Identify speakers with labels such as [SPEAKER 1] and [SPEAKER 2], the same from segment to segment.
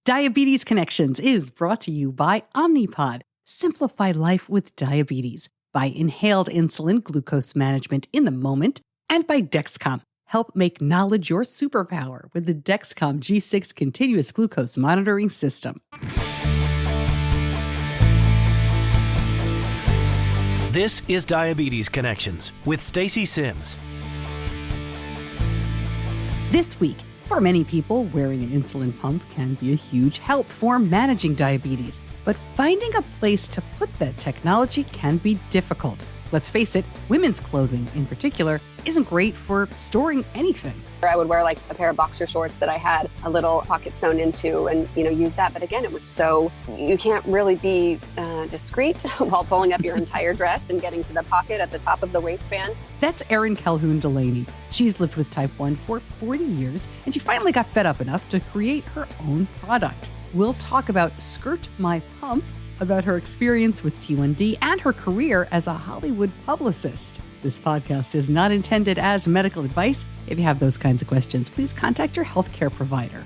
[SPEAKER 1] Diabetes Connections is brought to you by Omnipod. Simplify life with diabetes. By inhaled insulin glucose management in the moment. And by Dexcom. Help make knowledge your superpower with the Dexcom G6 continuous glucose monitoring system.
[SPEAKER 2] This is Diabetes Connections with Stacey Sims.
[SPEAKER 1] This week, for many people, wearing an insulin pump can be a huge help for managing diabetes. But finding a place to put that technology can be difficult. Let's face it, women's clothing in particular isn't great for storing anything.
[SPEAKER 3] I would wear like a pair of boxer shorts that I had a little pocket sewn into and, use that. But again, it was so, you can't really be discreet while pulling up your entire dress and getting to the pocket at the top of the waistband.
[SPEAKER 1] That's Erin Calhoun-Dulaney. She's lived with type 1 for 40 years, and she finally got fed up enough to create her own product. We'll talk about Skirt My Pump, about her experience with T1D and her career as a Hollywood publicist. This podcast is not intended as medical advice. If you have those kinds of questions, please contact your healthcare provider.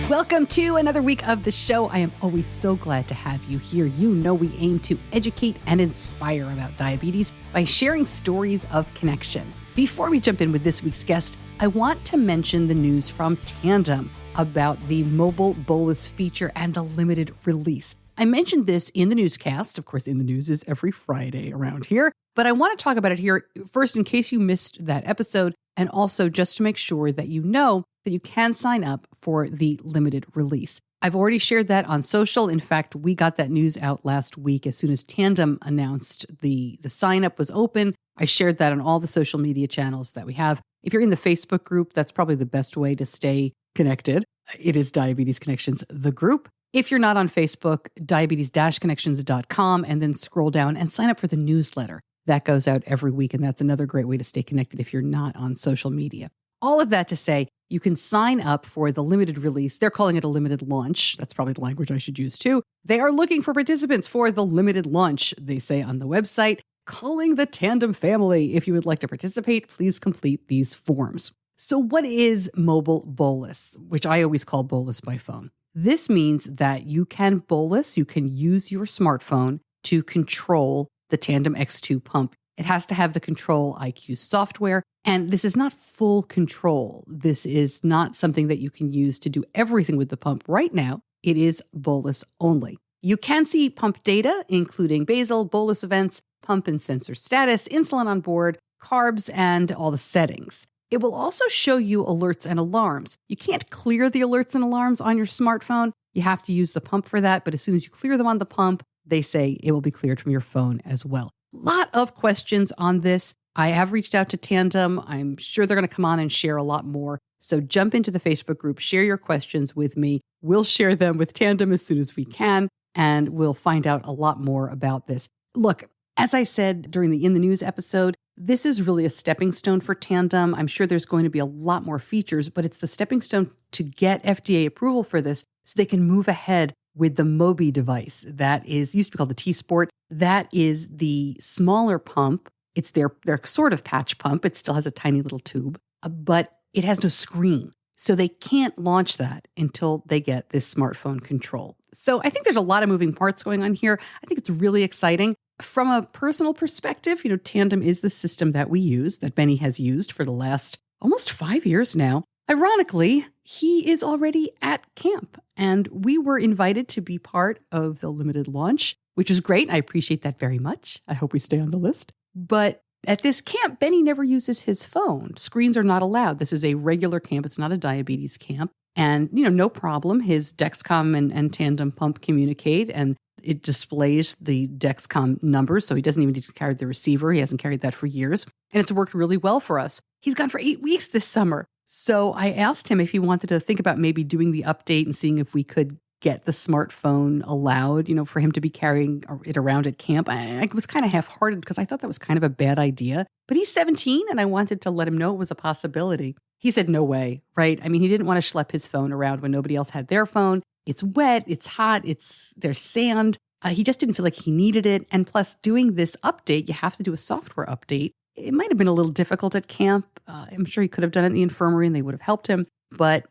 [SPEAKER 1] Welcome to another week of the show. I am always so glad to have you here. You know we aim to educate and inspire about diabetes by sharing stories of connection. Before we jump in with this week's guest, I want to mention the news from Tandem about the mobile Bolus feature and the limited release. I mentioned this in the newscast. Of course, in the news is every Friday around here. But I want to talk about it here first in case you missed that episode, and also just to make sure that you know that you can sign up for the limited release. I've already shared that on social. In fact, we got that news out last week as soon as Tandem announced the sign up was open. I shared that on all the social media channels that we have. If you're in the Facebook group, that's probably the best way to stay connected. It is Diabetes Connections, the group. If you're not on Facebook, diabetes-connections.com, and then scroll down and sign up for the newsletter. That goes out every week, and that's another great way to stay connected if you're not on social media. All of that to say, you can sign up for the limited release. They're calling it a limited launch. That's probably the language I should use too. They are looking for participants for the limited launch, they say on the website, calling the Tandem family. If you would like to participate, please complete these forms. So what is mobile Bolus, which I always call Bolus by phone? This means that you can bolus, you can use your smartphone to control the Tandem X2 pump. It has to have the Control IQ software, and this is not full control. This is not something that you can use to do everything with the pump right now. It is bolus only. You can see pump data, including basal, bolus events, pump and sensor status, insulin on board, carbs, and all the settings. It will also show you alerts and alarms. You can't clear the alerts and alarms on your smartphone. You have to use the pump for that, but as soon as you clear them on the pump, they say it will be cleared from your phone as well. Lot of questions on this. I have reached out to Tandem. I'm sure they're going to come on and share a lot more. So jump into the Facebook group, share your questions with me. We'll share them with Tandem as soon as we can, and we'll find out a lot more about this. Look, as I said during the In the News episode, this is really a stepping stone for Tandem. I'm sure there's going to be a lot more features, but it's the stepping stone to get FDA approval for this so they can move ahead with the Mobi device. That is, used to be called the T-Sport. That is the smaller pump. It's their sort of patch pump. It still has a tiny little tube, but it has no screen. So they can't launch that until they get this smartphone control. So I think there's a lot of moving parts going on here. I think it's really exciting. From a personal perspective, Tandem is the system that we use, that Benny has used for the last almost 5 years now. Ironically, he is already at camp, and we were invited to be part of the limited launch, which is great. I appreciate that very much. I hope we stay on the list. But at this camp, Benny never uses his phone. Screens are not allowed. This is a regular camp. It's not a diabetes camp. And, no problem. His Dexcom and Tandem pump communicate, and it displays the Dexcom numbers, so he doesn't even need to carry the receiver. He hasn't carried that for years. And it's worked really well for us. He's gone for 8 weeks this summer. So I asked him if he wanted to think about maybe doing the update and seeing if we could get the smartphone allowed, for him to be carrying it around at camp. I was kind of half-hearted because I thought that was kind of a bad idea. But he's 17, and I wanted to let him know it was a possibility. He said, no way, right? I mean, he didn't want to schlep his phone around when nobody else had their phone. It's wet, it's hot, there's sand. He just didn't feel like he needed it. And plus, doing this update, you have to do a software update. It might have been a little difficult at camp. I'm sure he could have done it in the infirmary and they would have helped him. but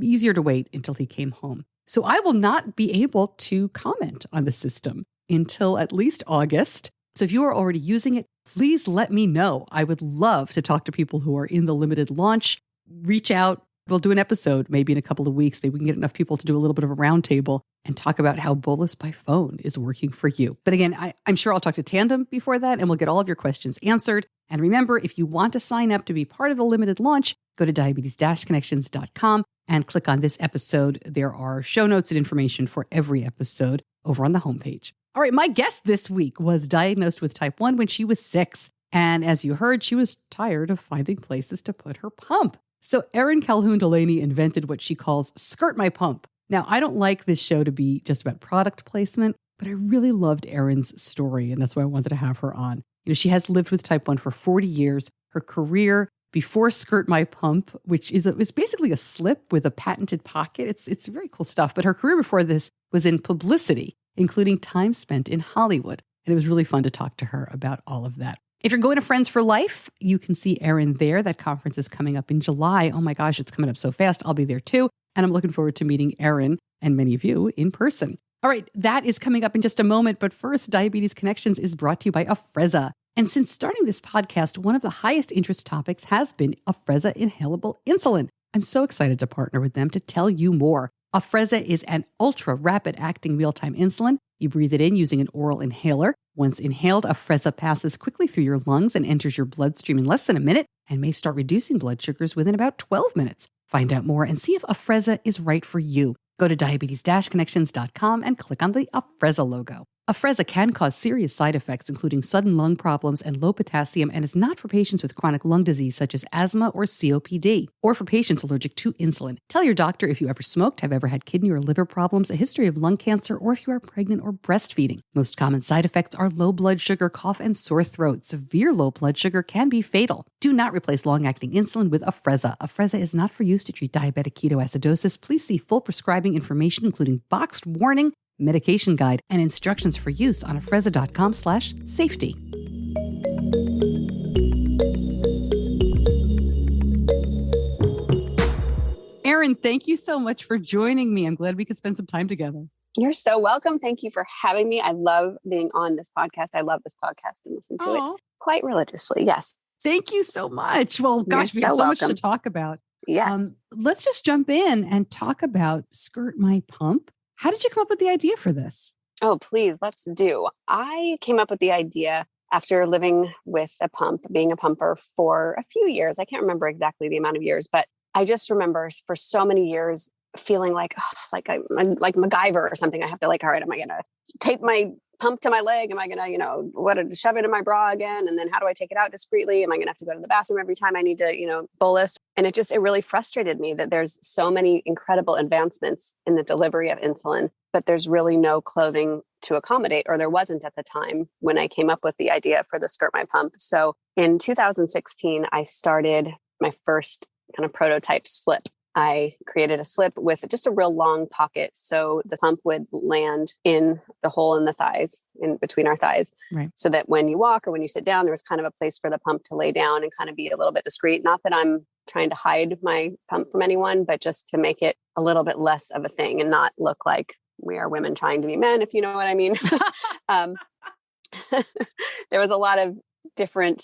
[SPEAKER 1] easier to wait until he came home. So I will not be able to comment on the system until at least August. So if you are already using it, please let me know. I would love to talk to people who are in the limited launch. Reach out. We'll do an episode maybe in a couple of weeks. Maybe we can get enough people to do a little bit of a roundtable and talk about how Bolus by phone is working for you. But again, I'm sure I'll talk to Tandem before that and we'll get all of your questions answered. And remember, if you want to sign up to be part of the limited launch, go to diabetes-connections.com and click on this episode. There are show notes and information for every episode over on the homepage. All right, my guest this week was diagnosed with type 1 when she was 6. And as you heard, she was tired of finding places to put her pump. So Erin Calhoun-Dulaney invented what she calls Skirt My Pump. Now, I don't like this show to be just about product placement, but I really loved Erin's story, and that's why I wanted to have her on. She has lived with type 1 for 40 years. Her career before Skirt My Pump, which is basically a slip with a patented pocket. It's very cool stuff. But her career before this was in publicity, including time spent in Hollywood. And it was really fun to talk to her about all of that. If you're going to Friends for Life, you can see Erin there. That conference is coming up in July. Oh my gosh, it's coming up so fast. I'll be there too. And I'm looking forward to meeting Erin and many of you in person. All right, that is coming up in just a moment. But first, Diabetes Connections is brought to you by Afrezza. And since starting this podcast, one of the highest interest topics has been Afrezza inhalable insulin. I'm so excited to partner with them to tell you more. Afrezza is an ultra-rapid acting mealtime insulin. You breathe it in using an oral inhaler. Once inhaled, Afrezza passes quickly through your lungs and enters your bloodstream in less than a minute and may start reducing blood sugars within about 12 minutes. Find out more and see if Afrezza is right for you. Go to diabetes-connections.com and click on the Afrezza logo. Afrezza can cause serious side effects, including sudden lung problems and low potassium, and is not for patients with chronic lung disease such as asthma or COPD, or for patients allergic to insulin. Tell your doctor if you ever smoked, have ever had kidney or liver problems, a history of lung cancer, or if you are pregnant or breastfeeding. Most common side effects are low blood sugar, cough, and sore throat. Severe low blood sugar can be fatal. Do not replace long-acting insulin with Afrezza. Afrezza is not for use to treat diabetic ketoacidosis. Please see full prescribing information, including boxed warning, medication guide, and instructions for use on afrezza.com/safety. Erin, thank you so much for joining me. I'm glad we could spend some time together.
[SPEAKER 3] You're so welcome. Thank you for having me. I love being on this podcast. I love this podcast and listen to it quite religiously. Yes.
[SPEAKER 1] Thank you so much. Well, gosh, we have so much to talk about.
[SPEAKER 3] Yes.
[SPEAKER 1] Let's just jump in and talk about Skirt My Pump. How did you come up with the idea for this?
[SPEAKER 3] Oh, please, let's do. I came up with the idea after living with a pump, being a pumper for a few years. I can't remember exactly the amount of years, but I just remember for so many years feeling like I'm like MacGyver or something. I have to all right, am I going to tape my pump to my leg? Am I going to, shove it in my bra again? And then how do I take it out discreetly? Am I going to have to go to the bathroom every time I need to, bolus? And it really frustrated me that there's so many incredible advancements in the delivery of insulin, but there's really no clothing to accommodate, or there wasn't at the time when I came up with the idea for the Skirt My Pump. So in 2016, I started my first kind of prototype slip. I created a slip with just a real long pocket. So the pump would land in the hole in the thighs, in between our thighs. Right. So that when you walk or when you sit down, there was kind of a place for the pump to lay down and kind of be a little bit discreet. Not that I'm trying to hide my pump from anyone, but just to make it a little bit less of a thing and not look like we are women trying to be men, if you know what I mean. There was a lot of different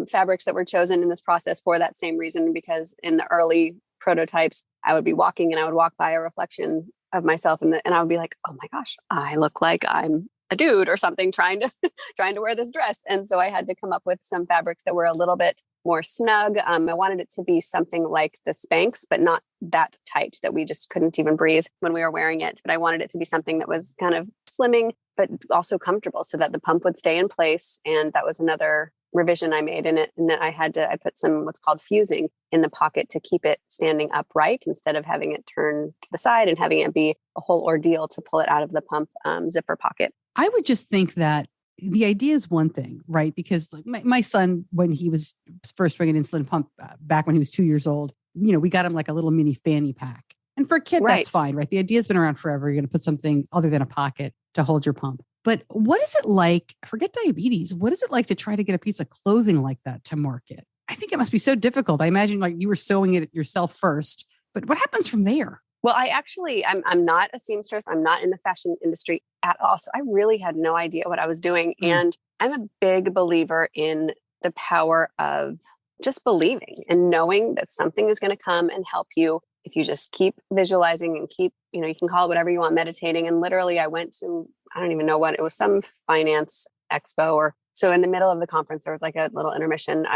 [SPEAKER 3] fabrics that were chosen in this process for that same reason, because in the early prototypes, I would be walking and I would walk by a reflection of myself and I would be like, oh my gosh, I look like I'm a dude or something trying to wear this dress. And so I had to come up with some fabrics that were a little bit more snug. I wanted it to be something like the Spanx, but not that tight that we just couldn't even breathe when we were wearing it. But I wanted it to be something that was kind of slimming, but also comfortable so that the pump would stay in place. And that was another revision I made in it. And then I put some what's called fusing in the pocket to keep it standing upright instead of having it turn to the side and having it be a whole ordeal to pull it out of the pump zipper pocket.
[SPEAKER 1] I would just think that the idea is one thing, right? Because like my son, when he was first bringing an insulin pump back when he was 2 years old, we got him like a little mini fanny pack. And for a kid, That's fine, right? The idea has been around forever. You're going to put something other than a pocket to hold your pump. But what is it like, forget diabetes, what is it like to try to get a piece of clothing like that to market? I think it must be so difficult. I imagine like you were sewing it yourself first But what happens from there?
[SPEAKER 3] Well, I'm not a seamstress. I'm not in the fashion industry at all. So I really had no idea what I was doing. And I'm a big believer in the power of just believing and knowing that something is going to come and help you if you just keep visualizing and keep, you can call it whatever you want, meditating. And literally I went to, I don't even know what, it was some finance expo or so in the middle of the conference, there was like a little intermission.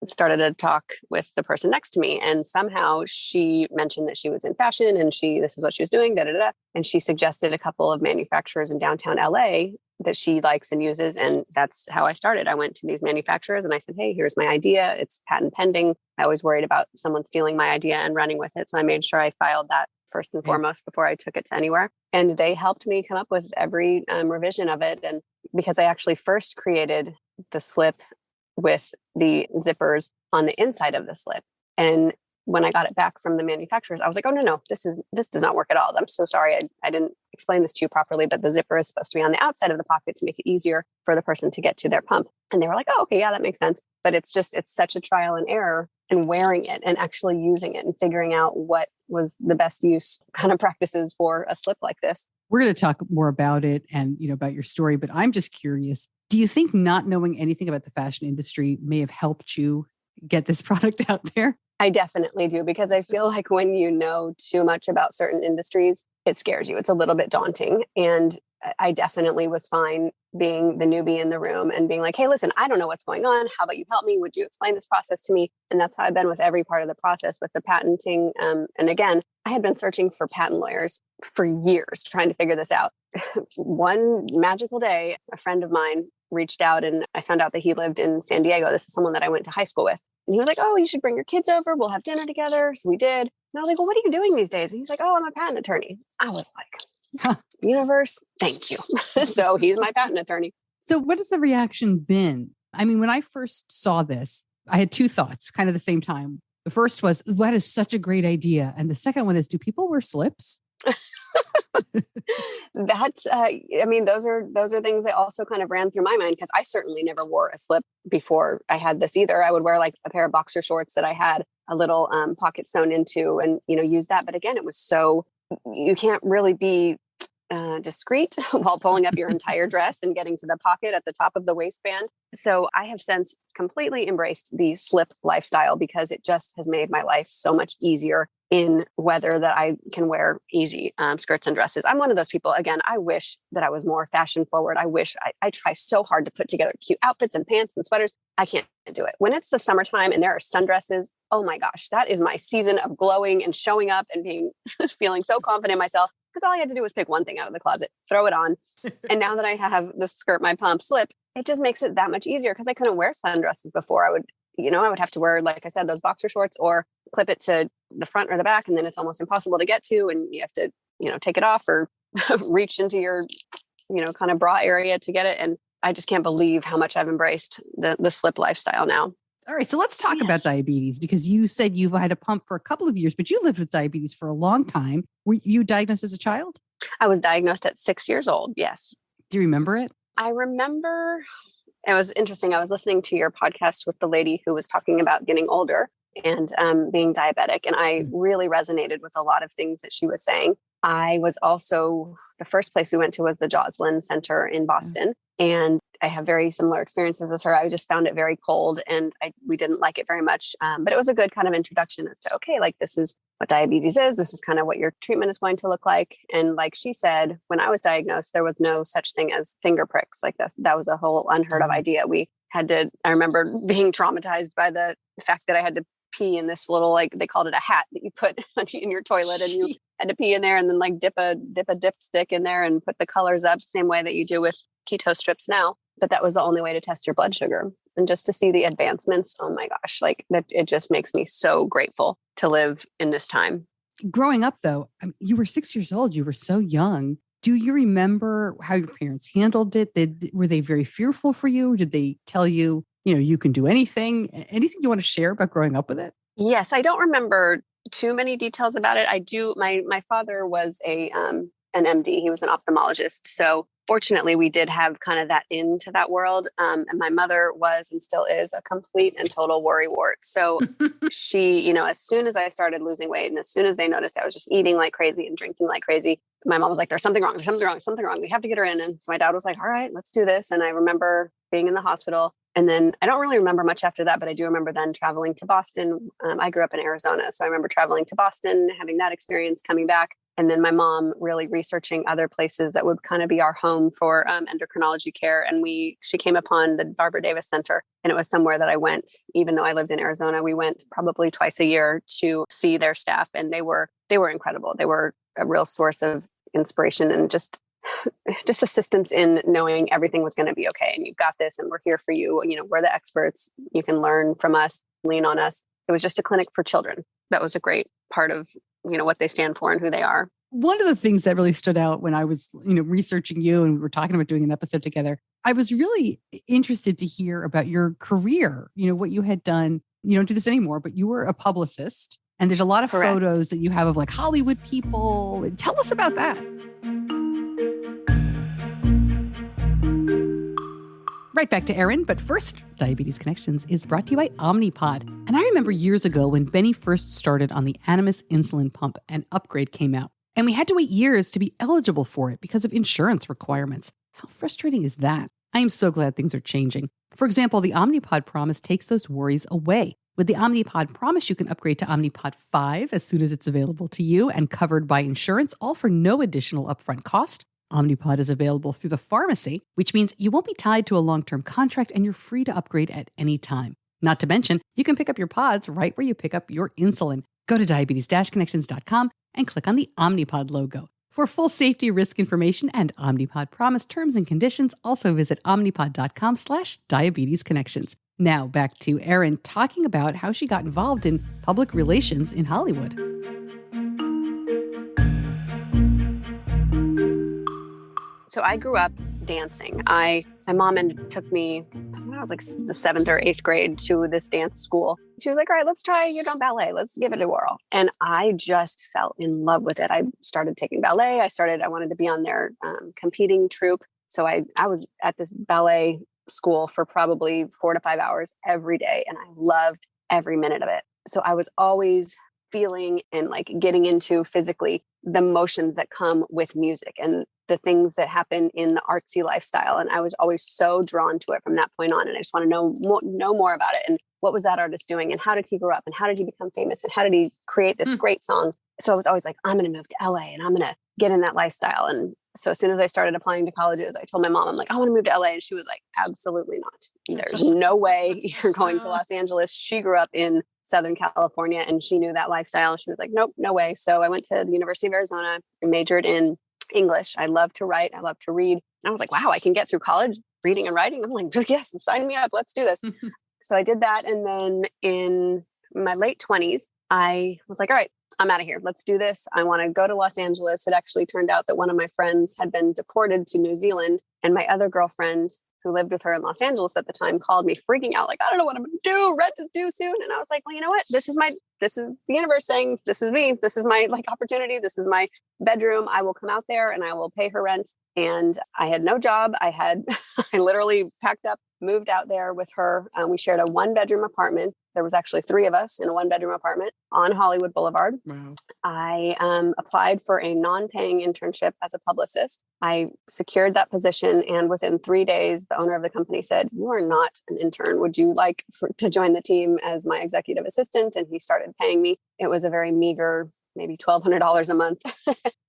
[SPEAKER 3] Started a talk with the person next to me, and somehow she mentioned that she was in fashion and this is what she was doing, da, da, da. And she suggested a couple of manufacturers in downtown LA that she likes and uses. And that's how I started. I went to these manufacturers and I said, hey, here's my idea. It's patent pending. I was worried about someone stealing my idea and running with it. So I made sure I filed that first and foremost before I took it to anywhere. And they helped me come up with every revision of it. And because I actually first created the slip with the zippers on the inside of the slip. And when I got it back from the manufacturers, I was like, oh, no, this does not work at all. I'm so sorry. I didn't explain this to you properly, but the zipper is supposed to be on the outside of the pocket to make it easier for the person to get to their pump. And they were like, oh, okay, yeah, that makes sense. But it's such a trial and error in wearing it and actually using it and figuring out what was the best use kind of practices for a slip like this.
[SPEAKER 1] We're going to talk more about it and, about your story, but I'm just curious. Do you think not knowing anything about the fashion industry may have helped you get this product out there?
[SPEAKER 3] I definitely do, because I feel like when you know too much about certain industries, it scares you. It's a little bit daunting. And I definitely was fine being the newbie in the room and being like, hey, listen, I don't know what's going on. How about you help me? Would you explain this process to me? And that's how I've been with every part of the process with the patenting. And again, I had been searching for patent lawyers for years, trying to figure this out. One magical day, a friend of mine reached out and I found out that he lived in San Diego. This is someone that I went to high school with. And he was like, oh, you should bring your kids over. We'll have dinner together. So we did. And I was like, well, what are you doing these days? And he's like, oh, I'm a patent attorney. I was like, universe, thank you. So he's my patent attorney.
[SPEAKER 1] So what has the reaction been? I mean, when I first saw this, I had two thoughts kind of the same time. The first was, that is such a great idea. And the second one is, do people wear slips?
[SPEAKER 3] That's, those are things that also kind of ran through my mind, because I certainly never wore a slip before I had this either. I would wear like a pair of boxer shorts that I had a little pocket sewn into and, use that. But again, it was so, you can't really be discreet while pulling up your entire dress and getting to the pocket at the top of the waistband. So I have since completely embraced the slip lifestyle, because it just has made my life so much easier in weather that I can wear easy skirts and dresses. I'm one of those people, again, I wish that I was more fashion forward. I wish I try so hard to put together cute outfits and pants and sweaters. I can't do it. When it's the summertime and there are sundresses, oh my gosh, that is my season of glowing and showing up and being feeling so confident in myself. Because all I had to do was pick one thing out of the closet, throw it on. And now that I have the skirt, my pump slip, it just makes it that much easier, because I couldn't wear sundresses before. I would have to wear, like I said, those boxer shorts or clip it to the front or the back. And then it's almost impossible to get to. And you have to, take it off or reach into your, kind of bra area to get it. And I just can't believe how much I've embraced the slip lifestyle now.
[SPEAKER 1] All right. So let's talk about diabetes, because you said you've had a pump for a couple of years, but you lived with diabetes for a long time. Were you diagnosed as a child?
[SPEAKER 3] I was diagnosed at 6 years old. Yes.
[SPEAKER 1] Do you remember it?
[SPEAKER 3] I remember. It was interesting. I was listening to your podcast with the lady who was talking about getting older and being diabetic. And I really resonated with a lot of things that she was saying. I was also, the first place we went to was the Joslin Center in Boston. And I have very similar experiences as her. I just found it very cold and we didn't like it very much. But it was a good kind of introduction as to, okay, like this is what diabetes is. This is kind of what your treatment is going to look like. And like she said, when I was diagnosed, there was no such thing as finger pricks like this. That was a whole unheard of idea. I remember being traumatized by the fact that I had to pee in this little, like they called it a hat that you put in your toilet, and you had to pee in there and then like dip a dipstick in there and put the colors up, same way that you do with keto strips now. But that was the only way to test your blood sugar. And just to see the advancements, oh my gosh, like that, it just makes me so grateful to live in this time.
[SPEAKER 1] Growing up though, you were 6 years old, you were so young. Do you remember how your parents handled it? Were they very fearful for you? Did they tell you, you can do anything? Anything you want to share about growing up with it?
[SPEAKER 3] Yes, I don't remember too many details about it. I do. My father was a an MD. He was an ophthalmologist. So fortunately, we did have kind of that into that world. And my mother was and still is a complete and total worrywart. So she, as soon as I started losing weight and as soon as they noticed I was just eating like crazy and drinking like crazy, my mom was like, there's something wrong. There's something wrong. There's something wrong. We have to get her in. And so my dad was like, all right, let's do this. And I remember being in the hospital. And then I don't really remember much after that, but I do remember then traveling to Boston. I grew up in Arizona. So I remember traveling to Boston, having that experience, coming back. And then my mom really researching other places that would kind of be our home for endocrinology care. And she came upon the Barbara Davis Center. And it was somewhere that I went, even though I lived in Arizona, we went probably twice a year to see their staff. And they were incredible. They were a real source of inspiration and just assistance in knowing everything was going to be okay. And you've got this and we're here for you. We're the experts. You can learn from us, lean on us. It was just a clinic for children. That was a great part of, what they stand for and who they are.
[SPEAKER 1] One of the things that really stood out when I was, researching you and we were talking about doing an episode together, I was really interested to hear about your career, what you had done. You don't do this anymore, but you were a publicist. And there's a lot of
[SPEAKER 3] Correct.
[SPEAKER 1] photos that you have of like Hollywood people. Tell us about that. Right back to Erin, but first, Diabetes Connections is brought to you by Omnipod. And I remember years ago when Benny first started on the Animas insulin pump, an upgrade came out. And we had to wait years to be eligible for it because of insurance requirements. How frustrating is that? I am so glad things are changing. For example, the Omnipod Promise takes those worries away. With the Omnipod Promise, you can upgrade to Omnipod 5 as soon as it's available to you and covered by insurance, all for no additional upfront cost. Omnipod is available through the pharmacy, which means you won't be tied to a long-term contract and you're free to upgrade at any time. Not to mention, you can pick up your pods right where you pick up your insulin. Go to diabetes-connections.com and click on the Omnipod logo. For full safety risk information and Omnipod Promise terms and conditions, also visit omnipod.com/diabetesconnections. Now back to Erin talking about how she got involved in public relations in Hollywood.
[SPEAKER 3] So I grew up dancing. My mom took me when I was like the 7th or 8th grade to this dance school. She was like, all right, let's try ballet. Let's give it a whirl. And I just fell in love with it. I started taking ballet. I wanted to be on their competing troupe. So I was at this ballet school for probably 4 to 5 hours every day. And I loved every minute of it. So I was always feeling and like getting into physically the motions that come with music and the things that happen in the artsy lifestyle. And I was always so drawn to it from that point on. And I just want to know more about it. And what was that artist doing? And how did he grow up? And how did he become famous? And how did he create this great song? So I was always like, I'm going to move to LA and I'm going to get in that lifestyle. And so as soon as I started applying to colleges, I told my mom, I'm like, I want to move to LA. And she was like, absolutely not. There's no way you're going to Los Angeles. She grew up in Southern California and she knew that lifestyle. She was like, nope, no way. So I went to the University of Arizona and majored in English. I love to write. I love to read. And I was like, wow, I can get through college reading and writing. I'm like, yes, sign me up. Let's do this. So I did that. And then in my late 20s, I was like, all right, I'm out of here. Let's do this. I want to go to Los Angeles. It actually turned out that one of my friends had been deported to New Zealand. And my other girlfriend who lived with her in Los Angeles at the time called me freaking out. Like, I don't know what I'm going to do. Rent is due soon. And I was like, well, you know what? This is the universe saying, this is me. This is my opportunity. This is my bedroom. I will come out there and I will pay her rent. And I had no job. I literally packed up, moved out there with her. We shared a 1-bedroom apartment. There was actually 3 of us in a 1-bedroom apartment on Hollywood Boulevard. Wow. I applied for a non-paying internship as a publicist. I secured that position. And within 3 days, the owner of the company said, you are not an intern. Would you like to join the team as my executive assistant? And he started paying me. It was a very meager, maybe $1,200 a month.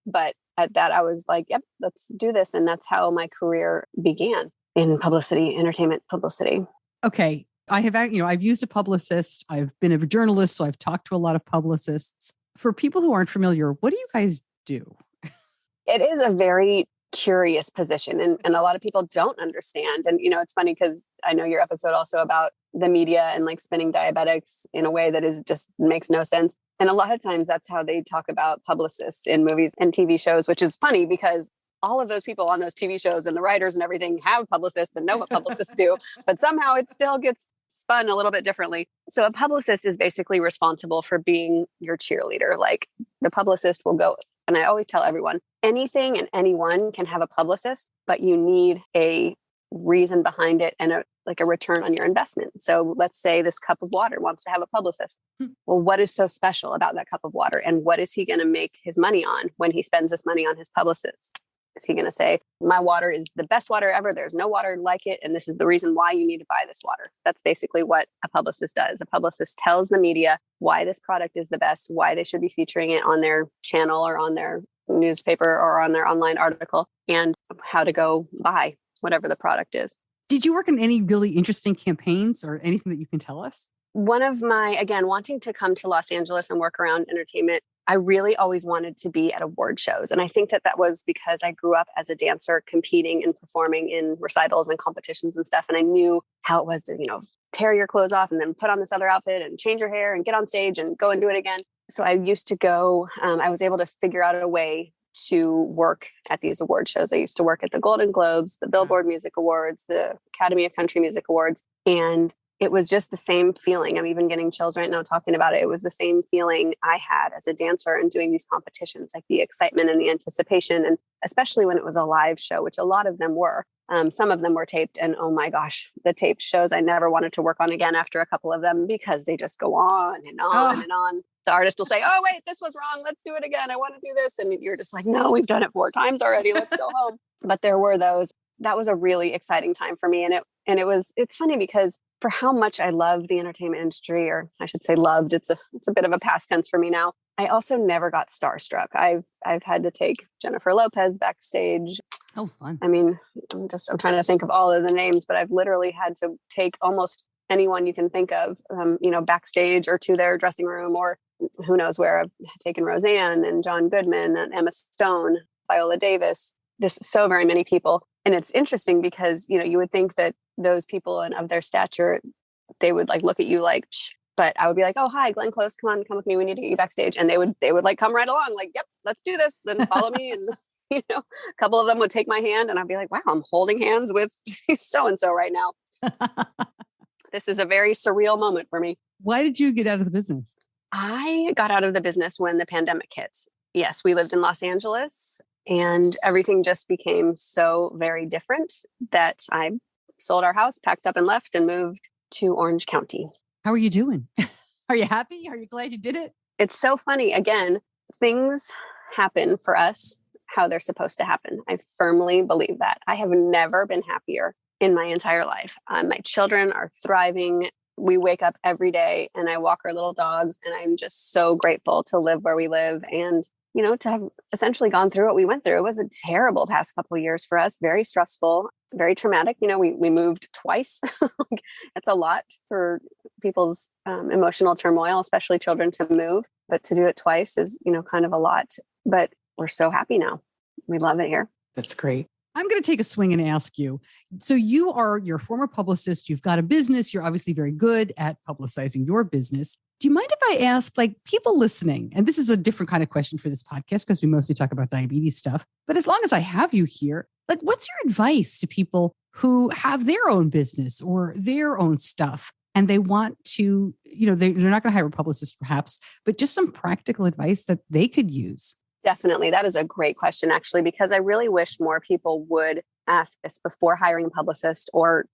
[SPEAKER 3] But at that, I was like, yep, let's do this. And that's how my career began in publicity, entertainment publicity.
[SPEAKER 1] Okay. I've used a publicist. I've been a journalist, so I've talked to a lot of publicists. For people who aren't familiar, what do you guys do?
[SPEAKER 3] It is a very curious position and a lot of people don't understand. And, it's funny because I know your episode also about the media and like spinning diabetics in a way that is just makes no sense. And a lot of times that's how they talk about publicists in movies and TV shows, which is funny because all of those people on those TV shows and the writers and everything have publicists and know what publicists do, but somehow it still gets spun a little bit differently. So a publicist is basically responsible for being your cheerleader. Like the publicist will go And I always tell everyone, anything and anyone can have a publicist, but you need a reason behind it and a return on your investment. So let's say this cup of water wants to have a publicist. Well, what is so special about that cup of water? And what is he going to make his money on when he spends this money on his publicist? Is he going to say, my water is the best water ever, there's no water like it, and this is the reason why you need to buy this water? That's basically what a publicist does. A publicist tells the media why this product is the best, why they should be featuring it on their channel or on their newspaper or on their online article, and how to go buy whatever the product is.
[SPEAKER 1] Did you work on any really interesting campaigns or anything that you can tell us?
[SPEAKER 3] One of my, again, wanting to come to Los Angeles and work around entertainment, I really always wanted to be at award shows. And I think that was because I grew up as a dancer, competing and performing in recitals and competitions and stuff. And I knew how it was to, tear your clothes off and then put on this other outfit and change your hair and get on stage and go and do it again. So I used to go, I was able to figure out a way to work at these award shows. I used to work at the Golden Globes, the Billboard Music Awards, the Academy of Country Music Awards. And it was just the same feeling. I'm even getting chills right now talking about it. It was the same feeling I had as a dancer and doing these competitions, like the excitement and the anticipation. And especially when it was a live show, which a lot of them were. Some of them were taped, and oh my gosh, the taped shows I never wanted to work on again after a couple of them, because they just go on and on and on. The artist will say, oh, wait, this was wrong. Let's do it again. I want to do this. And you're just like, no, we've done it 4 times already. Let's go home. But there were those. That was a really exciting time for me. It's funny because for how much I love the entertainment industry, or I should say loved, it's a bit of a past tense for me now. I also never got starstruck. I've had to take Jennifer Lopez backstage.
[SPEAKER 1] Oh, fun.
[SPEAKER 3] I mean, I'm trying to think of all of the names, but I've literally had to take almost anyone you can think of, backstage or to their dressing room, or who knows where. I've taken Roseanne and John Goodman and Emma Stone, Viola Davis, just so very many people. And it's interesting because, you would think that those people and of their stature, they would look at you like, shh. But I would be like, oh, hi, Glenn Close, come with me. We need to get you backstage. And they would come right along like, yep, let's do this. Then follow me. And, a couple of them would take my hand and I'd be like, wow, I'm holding hands with so-and-so right now. This is a very surreal moment for me.
[SPEAKER 1] Why did you get out of the business?
[SPEAKER 3] I got out of the business when the pandemic hit. Yes, we lived in Los Angeles and everything just became so very different that I sold our house, packed up and left, and moved to Orange County.
[SPEAKER 1] How are you doing? Are you happy? Are you glad you did it?
[SPEAKER 3] It's so funny. Again, things happen for us how they're supposed to happen. I firmly believe that. I have never been happier in my entire life. My children are thriving. We wake up every day and I walk our little dogs, and I'm just so grateful to live where we live and, to have essentially gone through what we went through. It was a terrible past couple of years for us, very stressful, very traumatic. We moved twice. It's a lot for people's emotional turmoil, especially children, to move, but to do it twice is, kind of a lot, but we're so happy now. We love it here.
[SPEAKER 1] That's great. I'm going to take a swing and ask you. So you're a former publicist. You've got a business. You're obviously very good at publicizing your business. Do you mind if I ask, people listening, and this is a different kind of question for this podcast because we mostly talk about diabetes stuff, but as long as I have you here, what's your advice to people who have their own business or their own stuff and they want to, they're not going to hire a publicist perhaps, but just some practical advice that they could use?
[SPEAKER 3] Definitely. That is a great question, actually, because I really wish more people would ask this before hiring a publicist or,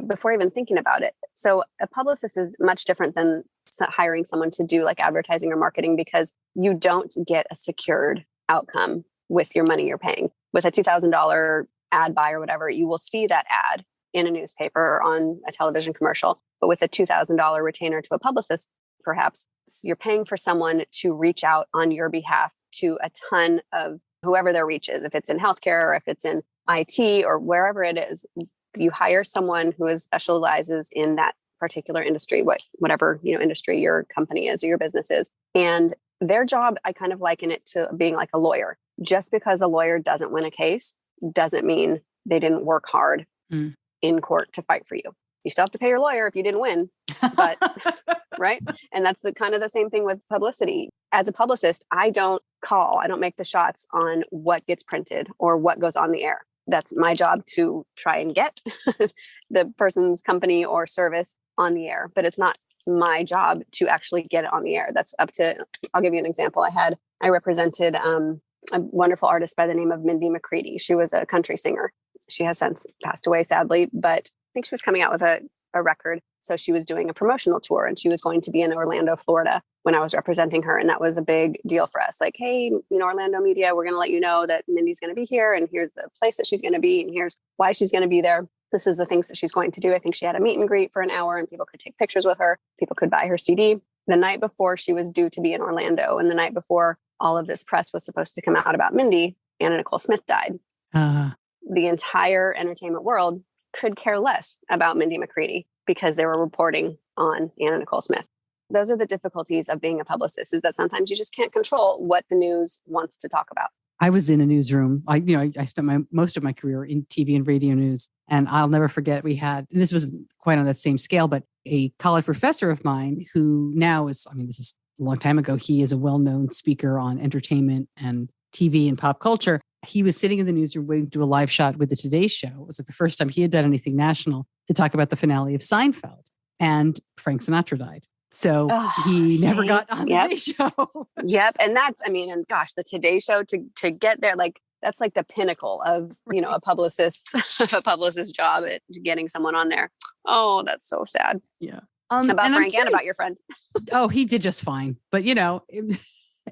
[SPEAKER 3] before even thinking about it. So a publicist is much different than hiring someone to do advertising or marketing, because you don't get a secured outcome with your money you're paying. With a $2,000 ad buy or whatever, you will see that ad in a newspaper or on a television commercial. But with a $2,000 retainer to a publicist, perhaps you're paying for someone to reach out on your behalf to a ton of whoever their reach is. If it's in healthcare or if it's in IT or wherever it is, you hire someone who specializes in that particular industry, whatever industry your company is or your business is. And their job, I kind of liken it to being like a lawyer. Just because a lawyer doesn't win a case doesn't mean they didn't work hard in court to fight for you. You still have to pay your lawyer if you didn't win, but right. And that's kind of the same thing with publicity. As a publicist, I don't make the shots on what gets printed or what goes on the air. That's my job to try and get the person's company or service on the air, but it's not my job to actually get it on the air. That's up to, I'll give you an example. I represented a wonderful artist by the name of Mindy McCready. She was a country singer. She has since passed away, sadly, but I think she was coming out with a record. So she was doing a promotional tour and she was going to be in Orlando, Florida when I was representing her. And that was a big deal for us. Like, hey, Orlando media, we're going to let you know that Mindy's going to be here and here's the place that she's going to be and here's why she's going to be there. This is the things that she's going to do. I think she had a meet and greet for an hour and people could take pictures with her. People could buy her CD. The night before she was due to be in Orlando and the night before all of this press was supposed to come out about Mindy, Anna Nicole Smith died. The entire entertainment world could care less about Mindy McCready because they were reporting on Anna Nicole Smith. Those are the difficulties of being a publicist, is that sometimes you just can't control what the news wants to talk about.
[SPEAKER 1] I was in a newsroom. I spent most of my career in TV and radio news. And I'll never forget, this was quite on that same scale, but a college professor of mine who now is, this is a long time ago, he is a well-known speaker on entertainment and TV and pop culture. He was sitting in the newsroom waiting to do a live shot with the Today Show. It was like the first time he had done anything national to talk about the finale of Seinfeld. And Frank Sinatra died. So he never got on the Today Show.
[SPEAKER 3] Yep. And that's, the Today Show to get there, like, that's like the pinnacle of, a publicist's job at getting someone on there. Oh, that's so sad.
[SPEAKER 1] Yeah.
[SPEAKER 3] About Frank and about your friend.
[SPEAKER 1] Oh, he did just fine. But,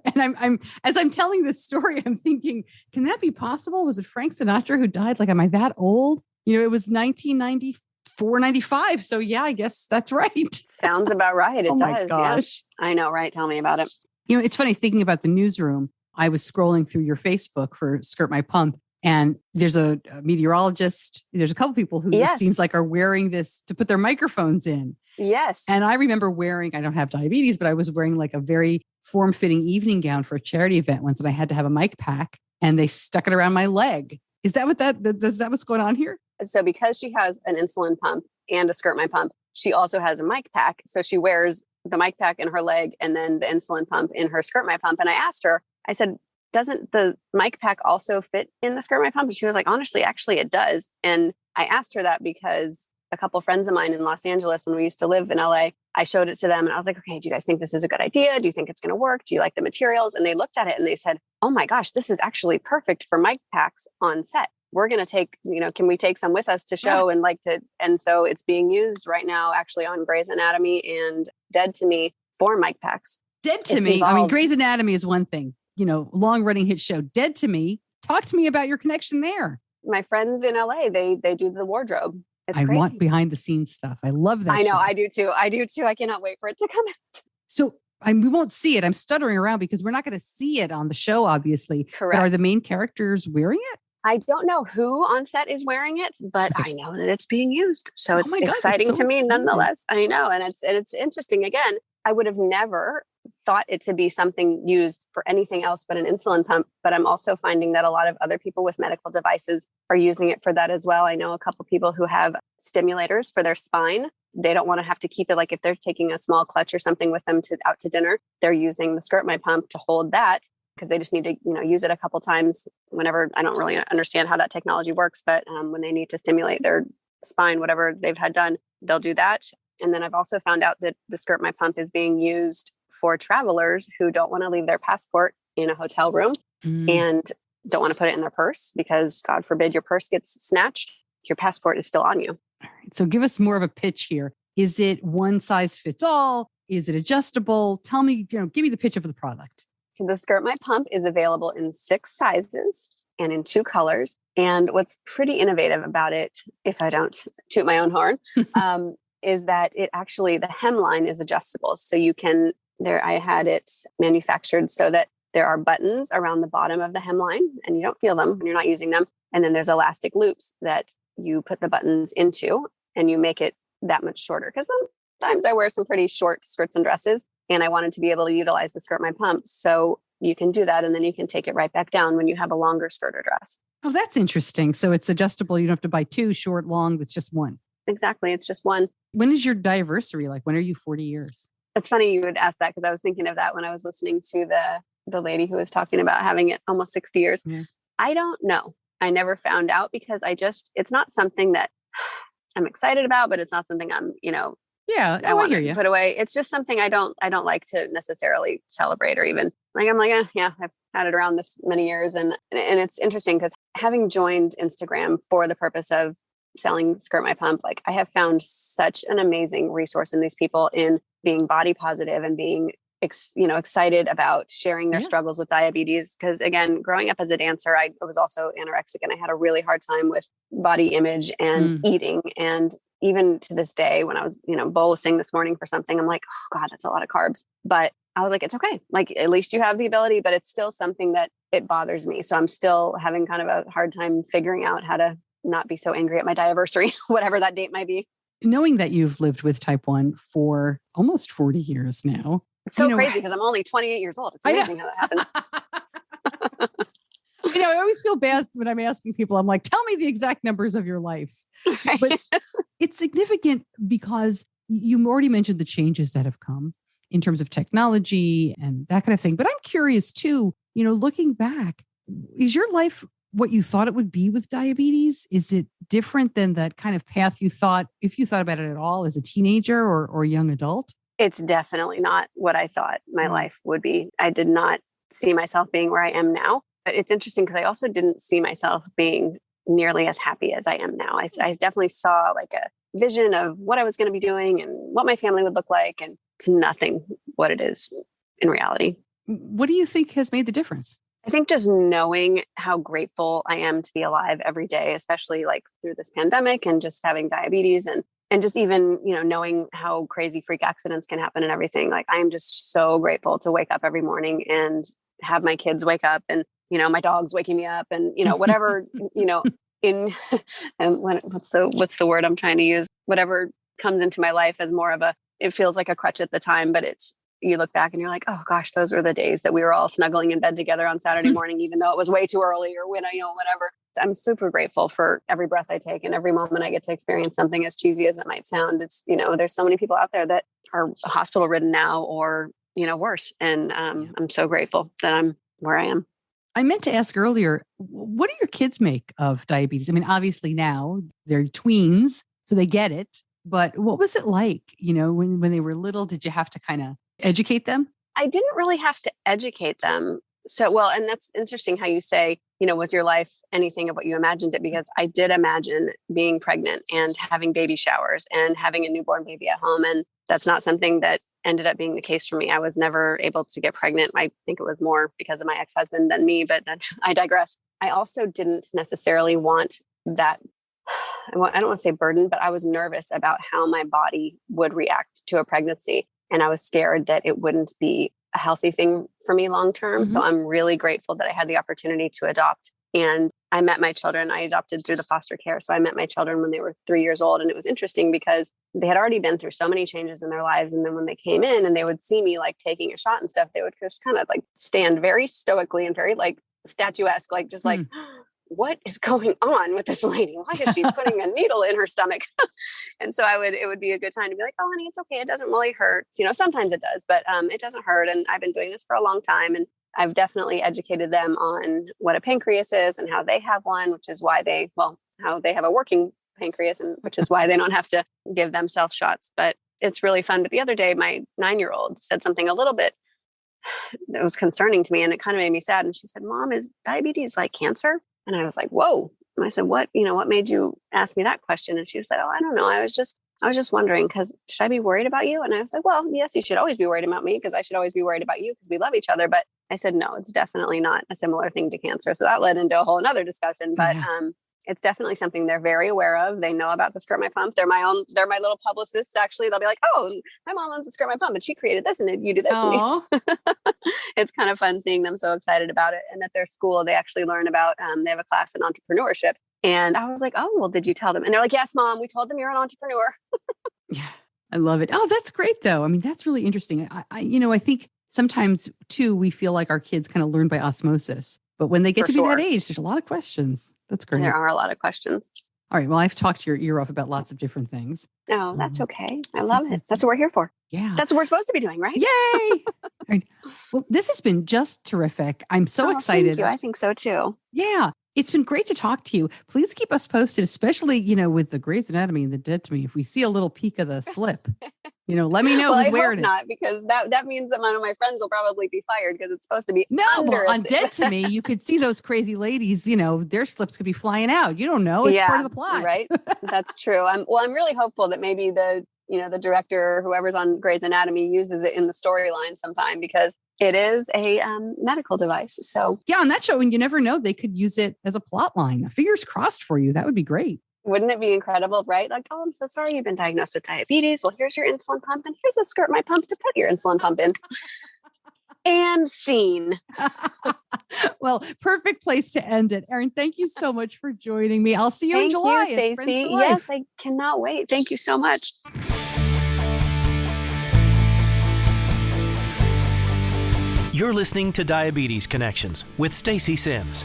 [SPEAKER 1] and I'm as I'm telling this story, I'm thinking, can that be possible? Was it Frank Sinatra who died? Like, am I that old? It was 1994, 95. So yeah, I guess that's right.
[SPEAKER 3] Sounds about right. It does.
[SPEAKER 1] My gosh.
[SPEAKER 3] Yeah. I know, right? Tell me about it.
[SPEAKER 1] It's funny thinking about the newsroom. I was scrolling through your Facebook for Skirt My Pump, and there's a meteorologist. There's a couple people who it seems like are wearing this to put their microphones in.
[SPEAKER 3] Yes.
[SPEAKER 1] And I remember I don't have diabetes, but I was wearing like a very form-fitting evening gown for a charity event once, and I had to have a mic pack and they stuck it around my leg. Is that what's going on here?
[SPEAKER 3] So because she has an insulin pump and a Skirt My Pump, she also has a mic pack. So she wears the mic pack in her leg and then the insulin pump in her Skirt My Pump. And I asked her, I said, doesn't the mic pack also fit in the Skirt My Pump? And she was like, honestly, actually it does. And I asked her that because a couple of friends of mine in Los Angeles, when we used to live in LA, I showed it to them and I was like, okay, do you guys think this is a good idea? Do you think it's going to work? Do you like the materials? And they looked at it and they said, oh my gosh, this is actually perfect for mic packs on set. We're going to take, can we take some with us to show and so it's being used right now actually on Grey's Anatomy and Dead to Me for mic packs.
[SPEAKER 1] Dead to Me. Evolved. Grey's Anatomy is one thing, long running hit show. Dead to Me. Talk to me about your connection there.
[SPEAKER 3] My friends in LA, they do the wardrobe. It's crazy.
[SPEAKER 1] Want behind the scenes stuff. I love that.
[SPEAKER 3] I know.
[SPEAKER 1] Show.
[SPEAKER 3] I do too. I cannot wait for it to come out.
[SPEAKER 1] So we won't see it. I'm stuttering around because we're not going to see it on the show, obviously.
[SPEAKER 3] Correct.
[SPEAKER 1] But are the main characters wearing it?
[SPEAKER 3] I don't know who on set is wearing it, but I know that it's being used. So it's exciting to me nonetheless. I know. And it's interesting. Again, I would have never thought it to be something used for anything else but an insulin pump. But I'm also finding that a lot of other people with medical devices are using it for that as well. I know a couple people who have stimulators for their spine. They don't want to have to keep it. Like if they're taking a small clutch or something with them out to dinner, they're using the Skirt My Pump to hold that because they just need to, use it a couple times whenever. I don't really understand how that technology works, but when they need to stimulate their spine, whatever they've had done, they'll do that. And then I've also found out that the Skirt My Pump is being used for travelers who don't want to leave their passport in a hotel room and don't want to put it in their purse because God forbid your purse gets snatched. Your passport is still on you.
[SPEAKER 1] All right. So give us more of a pitch here. Is it one size fits all? Is it adjustable? Tell me, give me the pitch of the product.
[SPEAKER 3] So the Skirt My Pump is available in 6 sizes and in 2 colors. And what's pretty innovative about it, if I don't toot my own horn, is that it actually, the hemline is adjustable. So you can, I had it manufactured so that there are buttons around the bottom of the hemline and you don't feel them when you're not using them. And then there's elastic loops that you put the buttons into and you make it that much shorter. Because sometimes I wear some pretty short skirts and dresses and I wanted to be able to utilize the Skirt My Pump. So you can do that and then you can take it right back down when you have a longer skirt or dress.
[SPEAKER 1] Oh, that's interesting. So it's adjustable. You don't have to buy 2, short, long. It's just one.
[SPEAKER 3] Exactly. It's just one.
[SPEAKER 1] When is your diversity? Like when are you 40 years?
[SPEAKER 3] It's funny you would ask that because I was thinking of that when I was listening to the lady who was talking about having it almost 60 years. Yeah. I don't know. I never found out because it's not something that I'm excited about, but it's not something I'm, I want to put away. It's just something I don't like to necessarily celebrate or even I'm like, I've had it around this many years. And it's interesting because having joined Instagram for the purpose of selling Skirt My Pump, like I have found such an amazing resource in these people in being body positive and being excited about sharing their struggles with diabetes. Because again, growing up as a dancer, I was also anorexic and I had a really hard time with body image and eating. And even to this day, when I was, bolusing this morning for something, I'm like, oh God, that's a lot of carbs. But I was like, it's okay. Like, at least you have the ability, but it's still something that it bothers me. So I'm still having kind of a hard time figuring out how to not be so angry at my diaversary, whatever that date might be.
[SPEAKER 1] Knowing that you've lived with type 1 for almost 40 years now.
[SPEAKER 3] It's so crazy because I'm only 28 years old. It's amazing how that happens.
[SPEAKER 1] I always feel bad when I'm asking people, I'm like, tell me the exact numbers of your life. Right. But it's significant because you already mentioned the changes that have come in terms of technology and that kind of thing. But I'm curious too, looking back, is your life what you thought it would be with diabetes? Is it different than that kind of path you thought, if you thought about it at all as a teenager or young adult?
[SPEAKER 3] It's definitely not what I thought my life would be. I did not see myself being where I am now. But it's interesting because I also didn't see myself being nearly as happy as I am now. I definitely saw like a vision of what I was going to be doing and what my family would look like, and to nothing what it is in reality.
[SPEAKER 1] What do you think has made the difference?
[SPEAKER 3] I think just knowing how grateful I am to be alive every day, especially like through this pandemic and just having diabetes and just even, knowing how crazy freak accidents can happen and everything. Like, I am just so grateful to wake up every morning and have my kids wake up and, my dog's waking me up and, whatever, in, and what's the word I'm trying to use? Whatever comes into my life as more of it feels like a crutch at the time, but you look back and you're like, oh gosh, those were the days that we were all snuggling in bed together on Saturday morning, even though it was way too early or when whatever. I'm super grateful for every breath I take and every moment I get to experience something, as cheesy as it might sound. It's, there's so many people out there that are hospital ridden now or, worse. And I'm so grateful that I'm where I am.
[SPEAKER 1] I meant to ask earlier, what do your kids make of diabetes? I mean, obviously now they're tweens, so they get it. But what was it like, when they were little? Did you have to kind of educate them?
[SPEAKER 3] I didn't really have to educate them. So, well, and that's interesting how you say, was your life anything of what you imagined it? Because I did imagine being pregnant and having baby showers and having a newborn baby at home. And that's not something that ended up being the case for me. I was never able to get pregnant. I think it was more because of my ex-husband than me, but I digress. I also didn't necessarily want that. I don't want to say burden, but I was nervous about how my body would react to a pregnancy. And I was scared that it wouldn't be a healthy thing for me long-term. Mm-hmm. So I'm really grateful that I had the opportunity to adopt. And I met my children. I adopted through the foster care. So I met my children when they were 3 years old. And it was interesting because they had already been through so many changes in their lives. And then when they came in and they would see me like taking a shot and stuff, they would just kind of like stand very stoically and very like statuesque, like just like, what is going on with this lady? Why is she putting a needle in her stomach? And so it would be a good time to be like, oh, honey, it's okay. It doesn't really hurt. Sometimes it does, but it doesn't hurt. And I've been doing this for a long time. And I've definitely educated them on what a pancreas is and how they have one, which is why how they have a working pancreas, and which is why they don't have to give themselves shots. But it's really fun. But the other day, my 9-year-old said something a little bit that was concerning to me, and it kind of made me sad. And she said, Mom, is diabetes like cancer? And I was like, whoa. And I said, what made you ask me that question? And she said, oh, I don't know. I was just wondering, because should I be worried about you? And I was like, well, yes, you should always be worried about me, because I should always be worried about you because we love each other. But I said, no, it's definitely not a similar thing to cancer. So that led into a whole another discussion, but it's definitely something they're very aware of. They know about the Skirt My Pump. They're my little publicists. Actually, they'll be like, oh, my mom owns the Skirt My Pump and she created this and you do this. And it's kind of fun seeing them so excited about it. And at their school, they actually learn about, they have a class in entrepreneurship. And I was like, oh, well, did you tell them? And they're like, yes, Mom, we told them you're an entrepreneur.
[SPEAKER 1] Yeah, I love it. Oh, that's great though. I mean, that's really interesting. I think sometimes too, we feel like our kids kind of learn by osmosis. But when they get to be that age, there's a lot of questions. That's great.
[SPEAKER 3] There are a lot of questions.
[SPEAKER 1] All right. Well, I've talked your ear off about lots of different things.
[SPEAKER 3] Oh, that's okay. I love it. That's what we're here for.
[SPEAKER 1] Yeah.
[SPEAKER 3] That's what we're supposed to be doing, right?
[SPEAKER 1] Yay. All right. Well, this has been just terrific. I'm so excited.
[SPEAKER 3] Thank you. I think so too.
[SPEAKER 1] Yeah. It's been great to talk to you. Please keep us posted, especially, with the Grey's Anatomy and the Dead to Me. If we see a little peek of the slip, Let me know
[SPEAKER 3] Well,
[SPEAKER 1] who's
[SPEAKER 3] I
[SPEAKER 1] wearing
[SPEAKER 3] hope not, because that means that one of my friends will probably be fired because it's supposed to be under
[SPEAKER 1] on Dead to Me, you could see those crazy ladies, their slips could be flying out. You don't know. It's part of the plot.
[SPEAKER 3] Right. That's true. I'm really hopeful that maybe the director or whoever's on Grey's Anatomy uses it in the storyline sometime, because it is a medical device. So
[SPEAKER 1] yeah, on that show, and you never know, they could use it as a plot line. Fingers crossed for you. That would be great.
[SPEAKER 3] Wouldn't it be incredible, right? Like, oh, I'm so sorry you've been diagnosed with diabetes. Well, here's your insulin pump, and here's a skirt my pump to put your insulin pump in. And scene.
[SPEAKER 1] Well, perfect place to end it. Erin, thank you so much for joining me. I'll see you in July.
[SPEAKER 3] Thank you, Stacey. Yes, I cannot wait. Thank you so much.
[SPEAKER 2] You're listening to Diabetes Connections with Stacey Sims.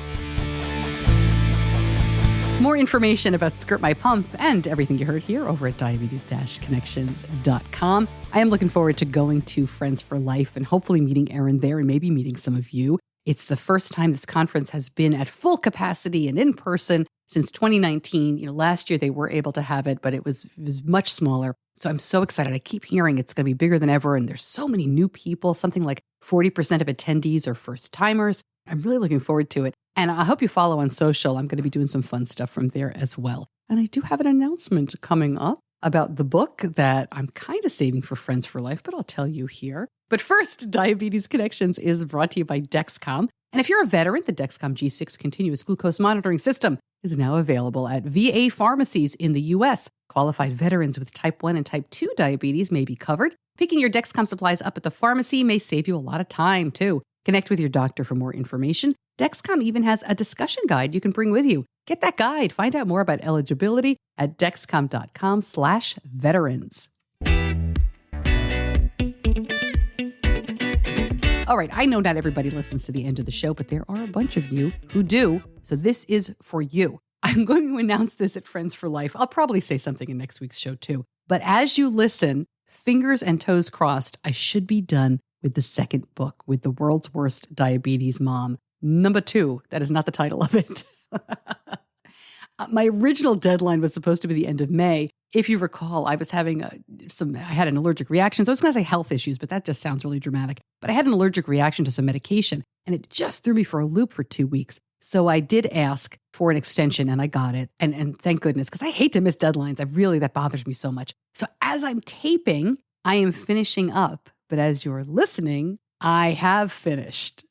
[SPEAKER 1] More information about Skirt My Pump and everything you heard here over at diabetes-connections.com. I am looking forward to going to Friends for Life and hopefully meeting Erin there and maybe meeting some of you. It's the first time this conference has been at full capacity and in person since 2019. Last year they were able to have it, but it was much smaller. So I'm so excited. I keep hearing it's going to be bigger than ever. And there's so many new people. Something like 40% of attendees are first timers. I'm really looking forward to it. And I hope you follow on social. I'm going to be doing some fun stuff from there as well. And I do have an announcement coming up about the book that I'm kind of saving for Friends for Life, but I'll tell you here. But first, Diabetes Connections is brought to you by Dexcom. And if you're a veteran, the Dexcom G6 continuous glucose monitoring system is now available at VA pharmacies in the U.S. Qualified veterans with type 1 and type 2 diabetes may be covered. Picking your Dexcom supplies up at the pharmacy may save you a lot of time, too. Connect with your doctor for more information. Dexcom even has a discussion guide you can bring with you. Get that guide. Find out more about eligibility at dexcom.com/veterans. All right, I know not everybody listens to the end of the show, but there are a bunch of you who do. So this is for you. I'm going to announce this at Friends for Life. I'll probably say something in next week's show too. But as you listen, fingers and toes crossed, I should be done with the second book, with the world's worst diabetes mom. Number 2, that is not the title of it. My original deadline was supposed to be the end of May. If you recall, I was having I had an allergic reaction. So I was going to say health issues, but that just sounds really dramatic. But I had an allergic reaction to some medication, and it just threw me for a loop for 2 weeks. So I did ask for an extension, and I got it. And thank goodness, because I hate to miss deadlines. That bothers me so much. So as I'm taping, I am finishing up. But as you're listening, I have finished.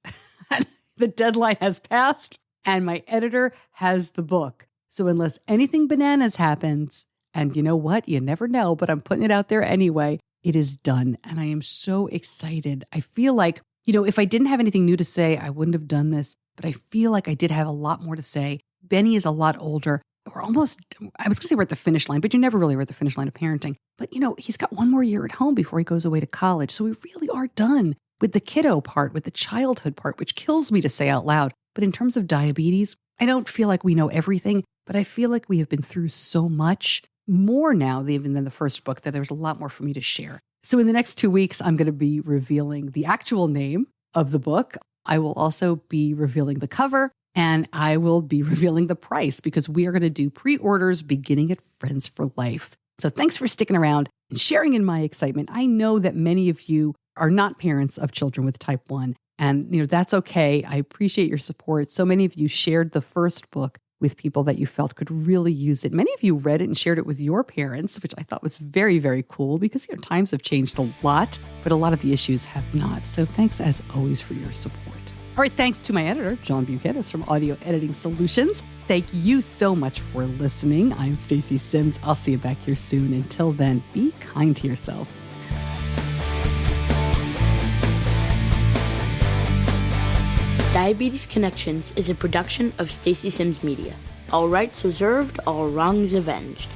[SPEAKER 1] The deadline has passed, and my editor has the book. So unless anything bananas happens, and you know what? You never know, but I'm putting it out there anyway, it is done. And I am so excited. I feel like, if I didn't have anything new to say, I wouldn't have done this. But I feel like I did have a lot more to say. Benny is a lot older. I was going to say we're at the finish line, but you never really were at the finish line of parenting. But, he's got one more year at home before he goes away to college. So we really are done with the kiddo part, with the childhood part, which kills me to say out loud. But in terms of diabetes, I don't feel like we know everything, but I feel like we have been through so much more now even than the first book that there's a lot more for me to share. So in the next 2 weeks, I'm going to be revealing the actual name of the book. I will also be revealing the cover, and I will be revealing the price, because we are going to do pre-orders beginning at Friends for Life. So thanks for sticking around and sharing in my excitement. I know that many of you are not parents of children with type 1, and that's okay. I appreciate your support. So many of you shared the first book with people that you felt could really use it. Many of you read it and shared it with your parents, which I thought was very, very cool, because times have changed a lot, but a lot of the issues have not. So thanks as always for your support. All right, thanks to my editor, John Buchanan from Audio Editing Solutions. Thank you so much for listening. I'm Stacey Sims. I'll see you back here soon. Until then, be kind to yourself.
[SPEAKER 4] Diabetes Connections is a production of Stacey Sims Media. All rights reserved, all wrongs avenged.